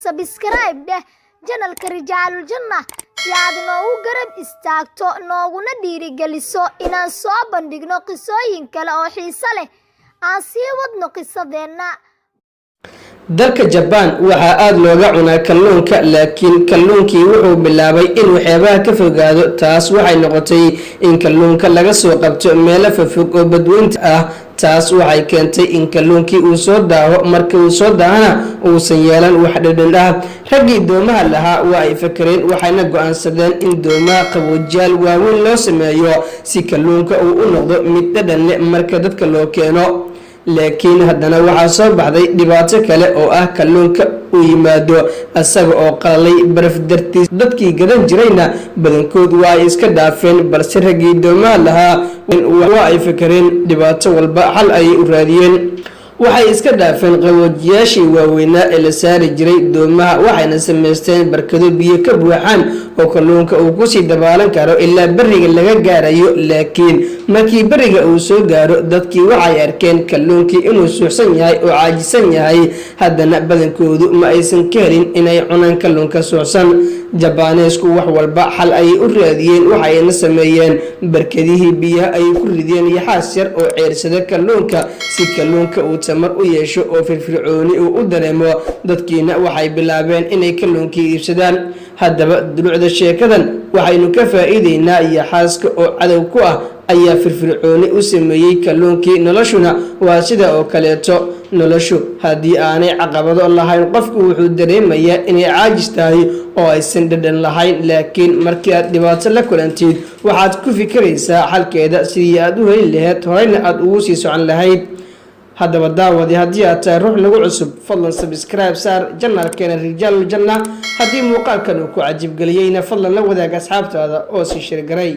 subscribe deh channelka Rijaalul Janna si aad noogu garab istaagto nooguna dhiirigeliso inaan soo bandhigno qisooyin kale oo xiiso leh aan sii wadno qisadeena. dalka Japan waxa aad looga cunaa kalluunka laakiin kalluunkii wuxuu bilaabay in waxyaabaha ka fogaado taas waxay noqotay in kalluunka laga soo qabto meelo fog oo badweynta ah taas waxay keentay in kalluunkii uu soo daaho markii uu soo daahana uusan yeelan wax dhadhan ah raggii doomaha lahaa waa ay fakareen waxayna go'aansadeen in doomaha qaboojiyaal waaweyn loo sameeyo si kalluunka uu u noqdo mid dhadhan leh marka dadka loo keeno laakiin haddana waxaa soo baxday dhibaato kale oo ah kalluunka uu yimaado asaga oo qalalay baraf dartiis dadkii gadan jirayna badankood waa ay iska dhaafeen balse raggii doomaha lahaa waa ay fakareen dhibaato walba xal ayay u raadiyeen waxay iska dhaafeen qaboojiyaashii waaweynaa ee la saari jiray doomaha waxayna samaysteen barkado biyo ka buuxaan oo kalluunka uu ku sii dabaalan karo ilaa bariga laga gaarayo laakiin markii bariga uu soo gaaro dadkii waxay arkeen kalluunkii inuu suuxsan yahay oo caajisan yahay haddana badankoodu ma aysan ka helin inay cunaan kalluunka suuxsan jabaaneesku wax walba xal ayay u raadiyeen waxayna sameeyeen barkadihii biyaha ay ku rideen yaxaas yar oo ceersada kalluunka si kalluunka uu tamar u yeesho oo firfircooni uu u dareemo dadkiina waxay bilaabeen inay kalluunkii iibsadaan haddaba dulucda sheekadan waxaynu ka faa'iideynaa yaxaaska oo cadow ku ah ayaa firfircooni u sameeyay kalluunkii noloshuna waa sida oo kaleeto noloshu haddii aanay caqabado lahayn qofku wuxuu dareemayaa inay caajis tahay oo aysan dhadhan lahayn laakiin markii aad dhibaato la kulantid waxaad ku fikiraysaa xalkeeda sidii aad u heli lahayd horeyna aad ugu sii socon lahayd haddaba daawadi haddii aad tahay ruux nagu cusub fadlan subscribe saar janaalkeena Rijaalul Janna haddii muuqaalkan uu ku cajib galiyayna fadlan la wadaag asxaabtaada oo sii shirgaray